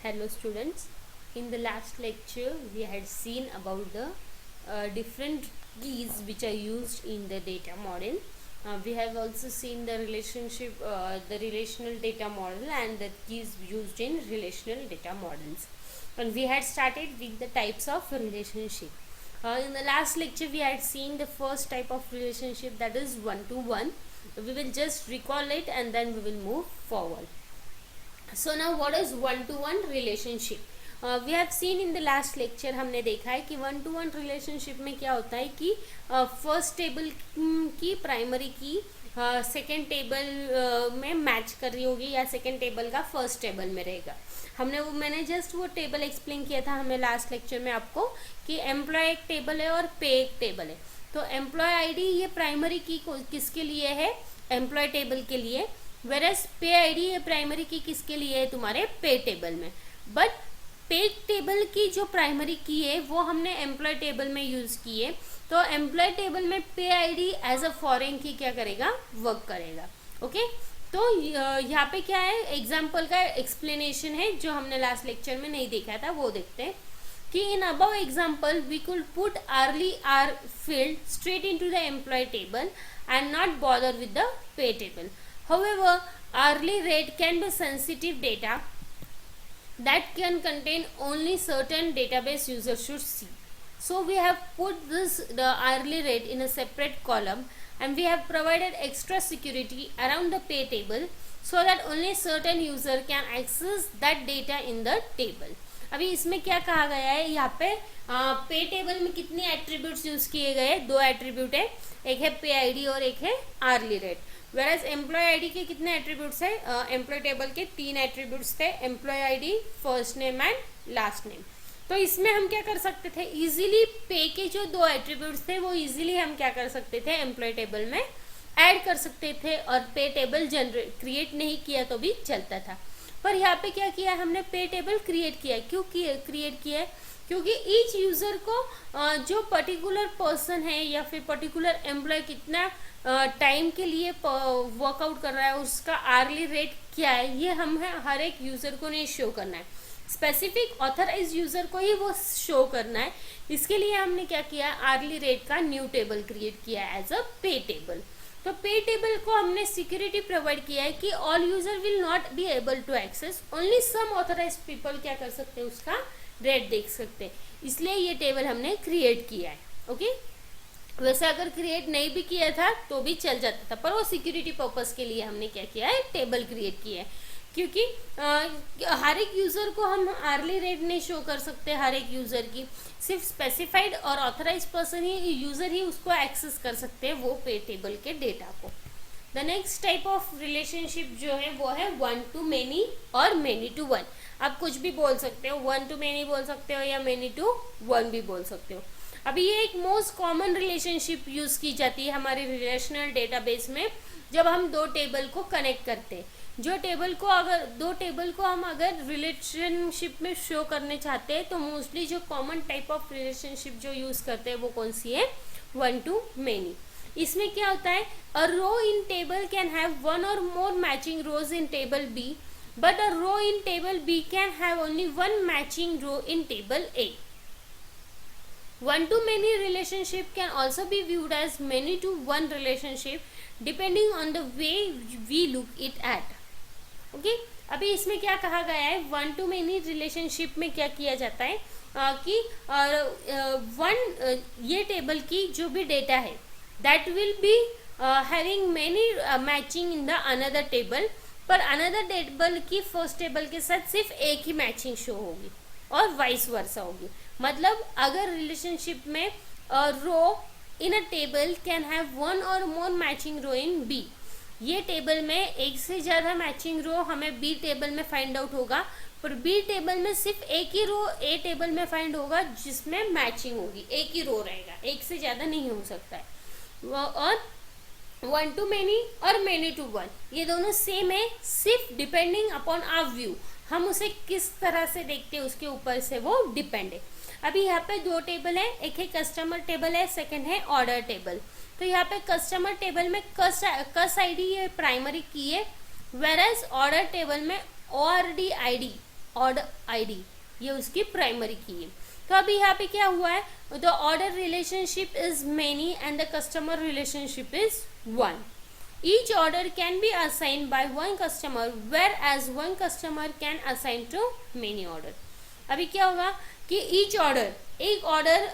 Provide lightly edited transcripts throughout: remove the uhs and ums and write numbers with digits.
Hello students, in the last lecture we had seen about the different keys which are used in the data model. We have also seen the relationship, the relational data model and the keys used in relational data models. And we had started with the types of relationship. In the last lecture we had seen the first type of relationship, that is one-to-one. We will just recall it and then we will move forward. So now what is one to one relationship? We have seen in the last lecture, हमने देखा है कि one two one relationship में क्या होता है कि first table की प्राइमरी की सेकेंड टेबल में मैच कर रही होगी या सेकेंड टेबल का फर्स्ट टेबल में रहेगा. मैंने जस्ट वो टेबल एक्सप्लेन किया था हमें लास्ट लेक्चर में आपको कि एम्प्लॉय एक टेबल है और पे एक टेबल है. तो एम्प्लॉय आईडी ये प्राइमरी की किसके लिए है? एम्प्लॉय टेबल के लिए. वेरएस पे आईडी ये प्राइमरी की किसके लिए है? तुम्हारे पे टेबल में. बट पे टेबल की जो प्राइमरी की है वो हमने एम्प्लॉय टेबल में यूज की है. तो एम्प्लॉय टेबल में पे आईडी एज अ फॉरेन की क्या करेगा? वर्क करेगा. ओके. तो यहाँ पे क्या है, एग्जाम्पल का एक्सप्लेनेशन है जो हमने लास्ट लेक्चर में नहीं देखा था, वो देखते हैं कि in above example we could put hourly are field straight into the employee table and not bother with the pay table. However, hourly rate can be sensitive data that can contain only certain database users should see. So we have put the hourly rate in a separate column and we have provided extra security around the pay table so that only certain user can access that data in the table. अभी इसमें क्या कहा गया है, यहाँ पे पे table में कितने एट्रीब्यूट्स यूज किए गए? दो एट्रीब्यूट है, एक है पे आईडी और एक है hourly rate. Whereas employee ID के कितने एट्रीब्यूट्स है? एम्प्लॉय टेबल के 3 एट्रीब्यूट्स थे, employee ID, first name and last name. तो इसमें हम क्या कर सकते थे? इजीली पे के जो 2 एट्रीब्यूट्स थे वो इजीली हम क्या कर सकते थे? एम्प्लॉय टेबल में ऐड कर सकते थे और पे टेबल जनरेट क्रिएट नहीं किया तो भी चलता था. पर यहाँ पे क्या किया, हमने पे टेबल क्रिएट किया. क्यों क्रिएट किया है? क्योंकि ईच यूज़र को जो पर्टिकुलर पर्सन है या फिर पर्टिकुलर एम्प्लॉय कितना टाइम के लिए वर्कआउट कर रहा है, उसका आर्ली रेट क्या है, ये हमें हर एक यूज़र को नहीं शो करना है. स्पेसिफिक ऑथराइज यूज़र को ही वो शो करना है. इसके लिए हमने क्या किया, आर्ली रेट का न्यू टेबल क्रिएट किया एज अ पे टेबल. तो पे टेबल को हमने सिक्योरिटी प्रोवाइड किया है कि all user will not be able to access, only some authorise people क्या कर सकते हैं? उसका रेट देख सकते हैं. इसलिए ये टेबल हमने क्रिएट किया है. ओके. वैसे अगर क्रिएट नहीं भी किया था तो भी चल जाता था, पर वो सिक्योरिटी पर्पस के लिए हमने क्या किया है? टेबल क्रिएट किया है. क्योंकि हर एक यूज़र को हम आर्ली रेट नहीं शो कर सकते. हर एक यूज़र की सिर्फ स्पेसिफाइड और ऑथराइज पर्सन ही, यूज़र ही उसको एक्सेस कर सकते हैं वो पे टेबल के डेटा को. The next type of relationship जो है वो है वन टू मेनी और मेनी टू वन. आप कुछ भी बोल सकते हो, वन टू मेनी बोल सकते हो या मेनी टू वन भी बोल सकते हो. अभी ये एक मोस्ट कॉमन रिलेशनशिप यूज़ की जाती है हमारे रिलेशनल डेटाबेस में जब हम दो टेबल को कनेक्ट करते हैं. जो टेबल को अगर दो टेबल को हम अगर रिलेशनशिप में शो करने चाहते हैं तो मोस्टली जो कॉमन टाइप ऑफ रिलेशनशिप जो यूज़ करते हैं वो कौन सी है? One to many. इसमें क्या होता है, a row in table can have one or more matching rows in table B, but a row in table B can have only one matching row in table A. One to many relationship can also be viewed as many to one relationship depending on the way we look it at. Okay? अभी इसमें क्या कहा गया है, one to many relationship में क्या किया जाता है कि ये टेबल की जो भी डेटा है that will be having many matching in the another table, पर अनदर टेबल की फर्स्ट टेबल के साथ सिर्फ एक ही मैचिंग शो होगी और वाइस वर्सा होगी. मतलब अगर रिलेशनशिप में row in a table can have one or more matching row in B, ये टेबल में एक से ज़्यादा मैचिंग रो हमें बी टेबल में फाइंड आउट होगा, पर बी टेबल में सिर्फ एक ही रो ए टेबल में फाइंड होगा जिसमें मैचिंग होगी. एक ही रो रहेगा, एक से ज़्यादा नहीं हो सकता है. और वन टू मेनी और मेनी टू वन ये दोनों सेम है, सिर्फ डिपेंडिंग अपॉन आवर व्यू, हम उसे किस तरह से देखते हैं उसके ऊपर से वो डिपेंड है. अभी यहाँ पे दो टेबल है, एक है कस्टमर टेबल है, सेकंड है ऑर्डर टेबल. तो यहाँ पे कस्टमर टेबल में कस आईडी ये प्राइमरी की है, वेरएज ऑर्डर टेबल में ORD आईडी ऑर्डर आईडी, ये उसकी प्राइमरी की है। तो अभी यहाँ पे क्या हुआ है, the order relationship is many and the customer relationship is one. Each order can be assigned by one customer whereas one customer can assign to many order. अभी क्या होगा कि ईच ऑर्डर, एक order,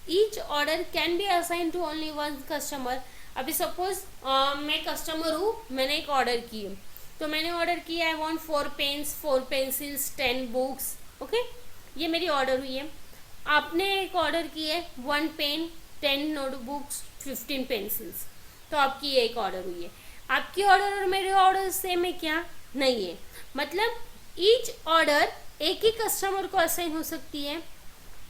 each order can be assign to only one customer. अभी suppose मैं customer हूँ, मैंने एक ऑर्डर की है, तो मैंने ऑर्डर किया, I want 4 pens, 4 pencils, 10 books, okay, ये मेरी ऑर्डर हुई है। आपने एक ऑर्डर की है 1 पेन, 10 नोटबुक्स, 15 पेंसिल्स, तो आपकी ये एक ऑर्डर हुई है। आपकी ऑर्डर और मेरे ऑर्डर सेम है क्या? नहीं है। मतलब ईच ऑर्डर एक ही कस्टमर को असाइन हो सकती है,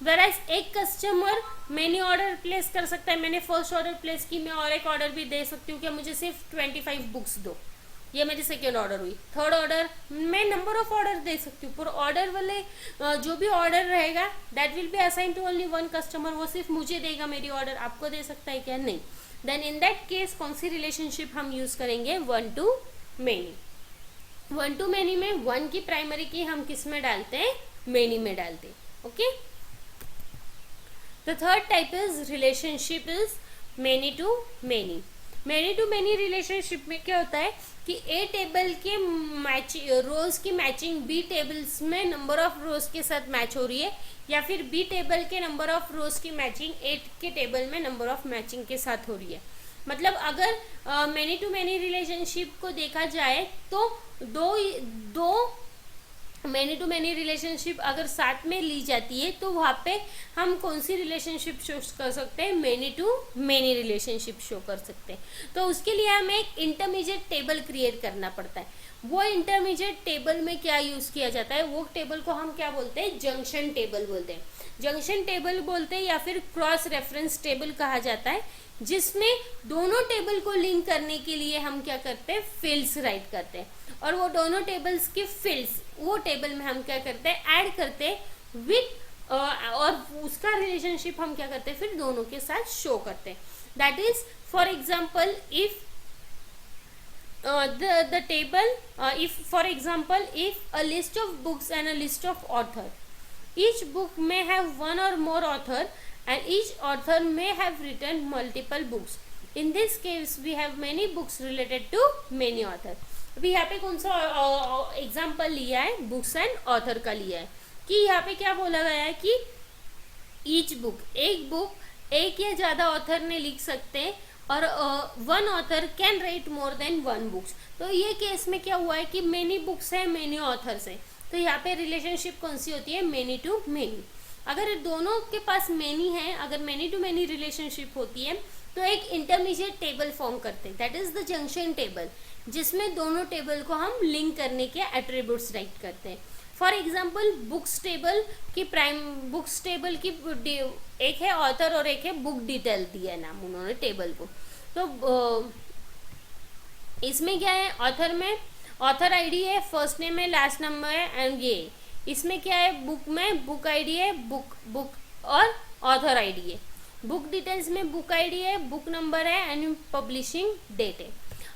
वेराइज एक कस्टमर मैंने ऑर्डर प्लेस कर सकता है। मैंने फर्स्ट ऑर्डर प्लेस की, मैं और एक ऑर्डर भी दे सकती हूँ कि मुझे सिर्फ 25 बुक्स दो, ये मेरी सेकेंड ऑर्डर हुई। थर्ड ऑर्डर मैं नंबर ऑफ ऑर्डर दे सकती हूँ, पर ऑर्डर वाले जो भी ऑर्डर रहेगा that will be assign to only one customer, वो सिर्फ मुझे देगा मेरी ऑर्डर, आपको दे सकता है क्या? नहीं। देन इन दैट केस कौन सी रिलेशनशिप हम यूज करेंगे? One to many. One to many में वन की प्राइमरी की हम किस में डालते हैं? मेनी में डालते हैं, okay. The third type is relationship is many to many. Many to many relationship में क्या होता है कि ए टेबल के रोज की मैचिंग बी टेबल्स में नंबर ऑफ रोज के साथ मैच हो रही है, या फिर बी टेबल के नंबर ऑफ रोज की मैचिंग ए के टेबल में नंबर ऑफ मैचिंग के साथ हो रही है। मतलब अगर मेनी टू मेनी रिलेशनशिप को देखा जाए तो दो मेनी टू मेनी रिलेशनशिप अगर साथ में ली जाती है तो वहाँ पे हम कौन सी रिलेशनशिप शो कर सकते हैं? Many to many relationship show कर सकते हैं। तो उसके लिए हमें एक इंटरमीडिएट टेबल क्रिएट करना पड़ता है। वो इंटरमीडिएट टेबल में क्या यूज़ किया जाता है? वो टेबल को हम क्या बोलते हैं? जंक्शन टेबल बोलते हैं। जंक्शन टेबल बोलते हैं या फिर क्रॉस रेफरेंस टेबल कहा जाता है, जिसमें दोनों टेबल को लिंक करने के लिए हम क्या करते हैं? फील्ड्स राइट करते हैं, और वो दोनों टेबल्स के फील्ड्स वो टेबल में हम क्या करते हैं? ऐड करते हैं विथ और उसका रिलेशनशिप हम क्या करते हैं? फिर दोनों के साथ शो करते हैं। That is for example if the table if for example if a list of books and a list of author, each book may have one or more author and each author may have written multiple books. In this case we have many books related to many author. अभी यहाँ पे कौन सा example लिया है? Books and author का लिया है कि यहाँ पे क्या बोला गया है कि ईच बुक, एक बुक एक या ज़्यादा ऑथर ने लिख सकते हैं, और one author can write more than one books. तो ये केस में क्या हुआ है कि मेनी बुक्स है, मेनी ऑथर्स है, तो यहाँ पे रिलेशनशिप कौन सी होती है? Many to many. अगर दोनों के पास मेनी है, अगर मेनी टू मेनी रिलेशनशिप होती है तो एक इंटरमीडिएट टेबल फॉर्म करते हैं, that is the junction table, जिसमें दोनों टेबल को हम लिंक करने के एट्रीब्यूट्स राइट करते हैं। फॉर एग्जाम्पल बुक्स टेबल की एक है ऑथर और एक है बुक डिटेल दिया है नाम उन्होंने टेबल को। तो इसमें क्या है? ऑथर में ऑथर आईडी है, फर्स्ट नेम है, लास्ट नंबर है, एंड ये इसमें क्या है? बुक में बुक आईडी है, बुक और ऑथर आईडी है। बुक डिटेल्स में बुक आईडी है, बुक नंबर है, एंड पब्लिशिंग डेट है।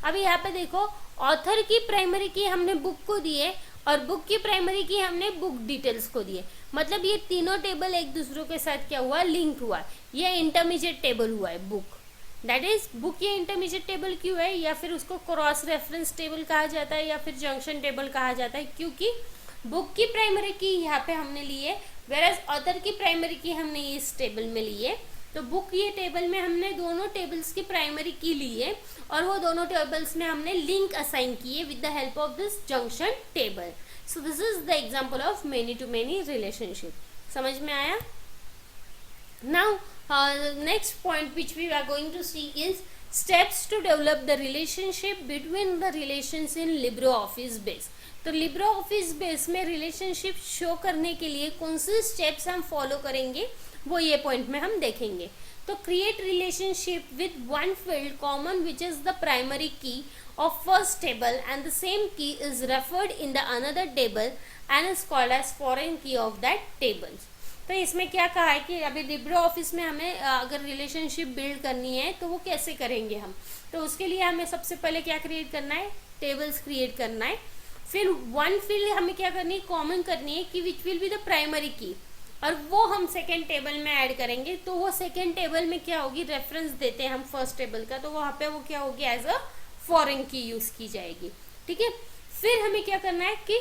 अभी यहाँ पे देखो, ऑथर की प्राइमरी की हमने बुक को दी है और बुक की प्राइमरी की हमने बुक डिटेल्स को दी है। मतलब ये तीनों टेबल एक दूसरे के साथ क्या हुआ? लिंक हुआ। ये इंटरमीडिएट टेबल हुआ है बुक, दैट इज बुक। ये इंटरमीडिएट टेबल क्यों है? या फिर उसको क्रॉस रेफरेंस टेबल कहा जाता है या फिर जंक्शन टेबल कहा जाता है, क्योंकि बुक की प्राइमरी की यहाँ पे हमने ली है, वेराज ऑथर की प्राइमरी की हमने इस टेबल में ली है। तो बुक ये टेबल में हमने दोनों टेबल्स की प्राइमरी की ली है और वो दोनों टेबल्स में हमने लिंक असाइन किए with the help of this junction table. So this is the example of many to many relationship. समझ में आया? Now next point which we are going to see is steps to develop the relationship between the relations in LibreOffice Base. तो LibreOffice Base में relationship show करने के लिए कौन से स्टेप्स हम फॉलो करेंगे वो ये पॉइंट में हम देखेंगे। तो create relationship with one field common which is the primary key of first table and the same key is referred in the another table and is called as foreign key of that table. तो इसमें क्या कहा है कि अभी Libre office में हमें अगर रिलेशनशिप बिल्ड करनी है तो वो कैसे करेंगे हम? तो उसके लिए हमें सबसे पहले क्या क्रिएट करना है? टेबल्स क्रिएट करना है। फिर वन फील्ड हमें क्या करनी है, कॉमन करनी है कि which will be the primary की, और वो हम सेकेंड टेबल में ऐड करेंगे। तो वो सेकेंड टेबल में क्या होगी, रेफरेंस देते हैं हम फर्स्ट टेबल का, तो वहाँ पे वो क्या होगी, एज अ फॉरेन की यूज की जाएगी। ठीक है, फिर हमें क्या करना है कि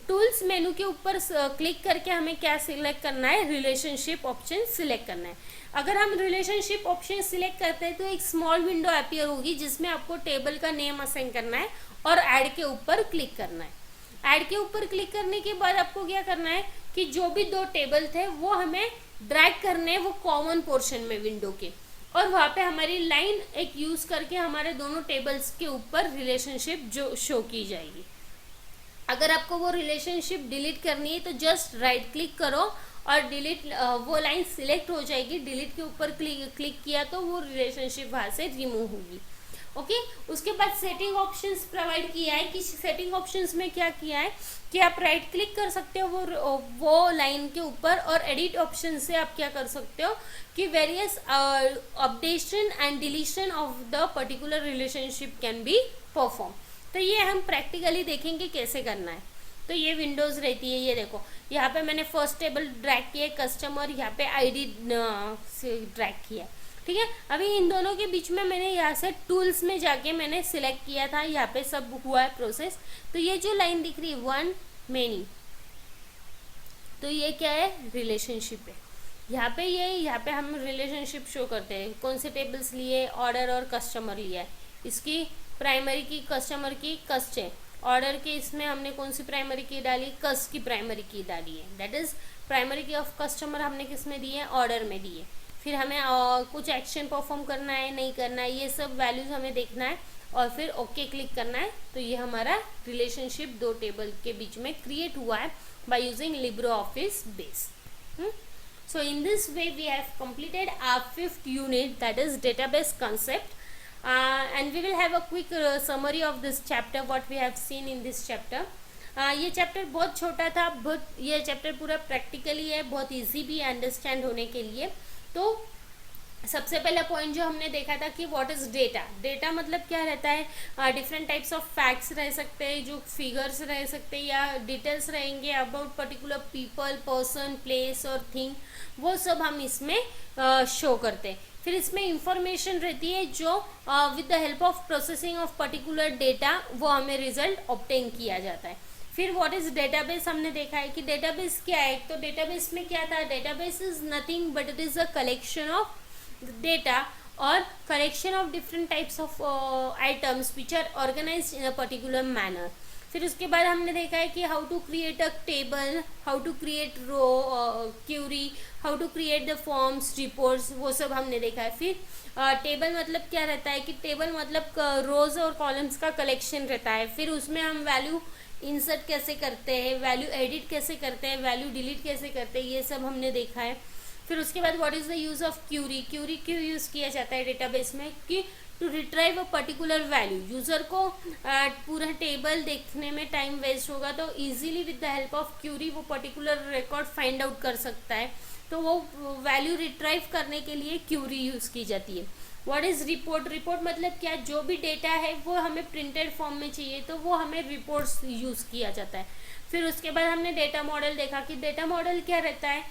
टूल्स मेनू के ऊपर क्लिक करके हमें क्या सिलेक्ट करना है, रिलेशनशिप ऑप्शन सिलेक्ट करना है। अगर हम रिलेशनशिप ऑप्शन सिलेक्ट करते हैं तो एक स्मॉल विंडो अपीयर होगी जिसमें आपको टेबल का नेम असाइन करना है और ऐड के ऊपर क्लिक करना है। ऐड के ऊपर क्लिक करने के बाद आपको क्या करना है कि जो भी दो टेबल थे वो हमें ड्रैग करने हैं वो कॉमन पोर्शन में विंडो के, और वहाँ पे हमारी लाइन एक यूज करके हमारे दोनों टेबल्स के ऊपर रिलेशनशिप जो शो की जाएगी। अगर आपको वो रिलेशनशिप डिलीट करनी है तो जस्ट राइट क्लिक करो और डिलीट, वो लाइन सिलेक्ट हो जाएगी। डिलीट के ऊपर क्लिक किया तो वो रिलेशनशिप वहाँ से रिमूव होगी। ओके, उसके बाद सेटिंग ऑप्शंस प्रोवाइड किया है कि सेटिंग ऑप्शंस में क्या किया है कि आप राइट क्लिक कर सकते हो वो लाइन के ऊपर, और एडिट ऑप्शन से आप क्या कर सकते हो कि various updation and deletion of the particular relationship can be perform. तो ये हम प्रैक्टिकली देखेंगे कैसे करना है। तो ये विंडोज रहती है, ये देखो यहाँ पे मैंने फर्स्ट टेबल ड्रैग किया, कस्टमर यहाँ पे आईडी से ड्रैग किया। ठीक है, अभी इन दोनों के बीच में मैंने यहाँ से टूल्स में जाके मैंने सिलेक्ट किया था, यहाँ पे सब हुआ है प्रोसेस। तो ये जो लाइन दिख रही है वन मेनी, तो ये क्या है, रिलेशनशिप है। यहाँ पे हम रिलेशनशिप शो करते हैं, कौन से टेबल्स लिए, ऑर्डर और कस्टमर लिया है। इसकी प्राइमरी की कस्टमर की कस्ट है, ऑर्डर के इसमें हमने कौन सी प्राइमरी की डाली, कस्ट की प्राइमरी की डाली है। That is primary key of customer हमने किस में दी है, ऑर्डर में दी है। फिर हमें कुछ एक्शन परफॉर्म करना है, नहीं करना है, ये सब वैल्यूज हमें देखना है और फिर ओके क्लिक करना है। तो ये हमारा रिलेशनशिप दो टेबल के बीच में क्रिएट हुआ है by using Libre office base. So in this way we have completed our 5th unit, that is database concept, and we will have a quick summary of this chapter, what we have seen in this chapter. ये chapter बहुत छोटा था, ये chapter पूरा practically है, बहुत easy भी understand होने के लिए। तो सबसे पहला पॉइंट जो हमने देखा था कि व्हाट इज डेटा। डेटा मतलब क्या रहता है, डिफरेंट टाइप्स ऑफ फैक्ट्स रह सकते हैं, जो फिगर्स रह सकते हैं या डिटेल्स रहेंगे about particular people, person, place और थिंग, वो सब हम इसमें शो करते हैं। फिर इसमें इंफॉर्मेशन रहती है जो with the help of processing of particular data वो हमें रिजल्ट ऑब्टेन किया जाता है। फिर व्हाट इज डेटाबेस हमने देखा है कि डेटाबेस क्या है। तो डेटाबेस में क्या था, database is nothing but it is a collection of data or collection of different types of items which are organized in a particular manner. फिर उसके बाद हमने देखा है कि how to create a table, how to create row query, how to create the forms, reports, वो सब हमने देखा है। फिर टेबल मतलब क्या रहता है कि टेबल मतलब रोज और कॉलम्स का कलेक्शन रहता है। फिर उसमें हम वैल्यू इंसर्ट कैसे करते हैं, वैल्यू एडिट कैसे करते हैं, वैल्यू डिलीट कैसे करते हैं, ये सब हमने देखा है। फिर उसके बाद what is the use of query. Query क्यों यूज किया जाता है डेटाबेस में कि to retrieve a particular value. User को पूरा टेबल देखने में टाइम वेस्ट होगा, तो easily with the help of query वो पर्टिकुलर रिकॉर्ड फाइंड आउट कर सकता है। तो वो वैल्यू रिट्राइव करने के लिए क्यूरी यूज की जाती है। What is report. रिपोर्ट मतलब क्या, जो भी डेटा है वो हमें प्रिंटेड फॉर्म में चाहिए तो वो हमें रिपोर्ट्स यूज किया जाता है। फिर उसके बाद हमने डेटा मॉडल देखा कि डेटा मॉडल क्या रहता है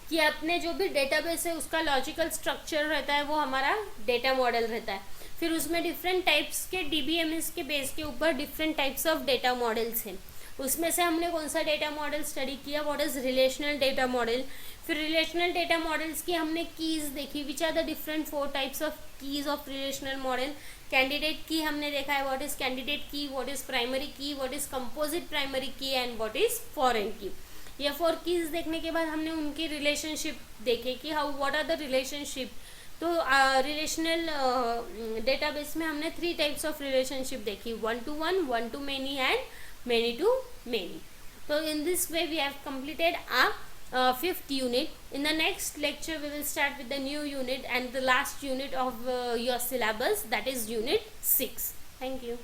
कि अपने जो भी डेटाबेस है उसका लॉजिकल स्ट्रक्चर रहता है, वो हमारा डेटा मॉडल रहता है। फिर उसमें डिफरेंट टाइप्स के डीबीएमएस के बेस के ऊपर different types of data models हैं। उसमें से हमने कौन सा डेटा मॉडल स्टडी किया, what is relational data model. फिर रिलेशनल डेटा मॉडल्स की हमने कीज देखी, which are the different 4 types of keys of relational model. Candidate key हमने देखा है, what is candidate key, what is primary key, what is composite primary key and what is foreign की। ये 4 keys देखने के बाद हमने उनकी रिलेशनशिप देखे कि how what are the relationship. तो रिलेशनल डेटाबेस में हमने 3 टाइप्स ऑफ रिलेशनशिप देखी, 1 to 1, 1 to many and many to many. So in this way we have completed our 5th unit. In the next lecture we will start with the new unit and the last unit of your syllabus, that is unit 6. Thank you.